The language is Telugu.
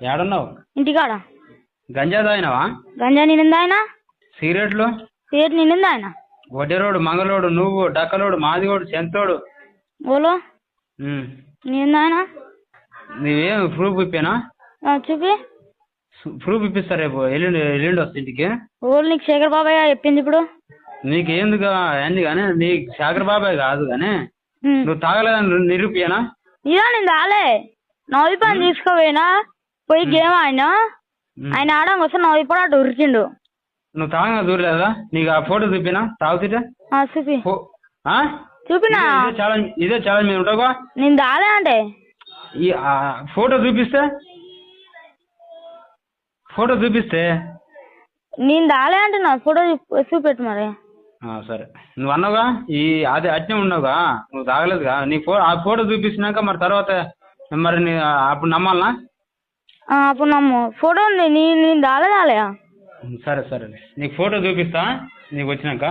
ఏడున్నావు? ఇంటికాడ. గంజా తాగినావా? గంజా నిండింది ఆయన. సిగరెట్లు? సిగరెట్ నిండింది ఆయన. వడ్డెరోడు, మంగళోడు, నువ్వు, డక్కలోడు, మాదిగోడు, చెంతోడు. ఓలో నిండింది ఆయన. నీవేం ప్రూఫ్ ఇప్పేనా? చూపి. ప్రూఫ్ ఇప్పిస్తా రేపు ఎల్లుండి వస్తా ఇంటికి. ఓళ్ళు నీకు శేఖర్ బాబాయ్ చెప్పింది ఇప్పుడు. నీకు ఎందుకు ఏంది కానీ నీకు శేఖర్ బాబాయ్ కాదు కానీ నువ్వు తాగలేదని నిరూపియనా? ఇదా నేను తాలే. నవ్వి పని తీసుకోపోయినా పోయి గేమ్ ఆయన ఆడడం వస్తే నవ్వి కూడా అటు ఉరిచిండు. నువ్వు తాగగా దూరలేదా? నీకు ఆ ఫోటో చూపినా తాగుతుంటే? చూపి. చూపినా? ఇదే ఛాలెంజ్ మీద ఉంటావా? నేను తాలే అంటే ఈ ఫోటో చూపిస్తే నేను తాలే అంటున్నా. ఫోటో చూపెట్టు మరి. సరే నువ్వు అన్నావుగా అదే అట్నే ఉన్నావుగా, నువ్వు తాగలేదుగా. ఆ ఫోటో చూపించినాక మరి తర్వాత మరి అప్పుడు నమ్మాలనా? అప్పుడు నమ్ము. ఫోటో ఉంది. నేను తాలే. సరే నీకు ఫోటో చూపిస్తా నీకు వచ్చినాక.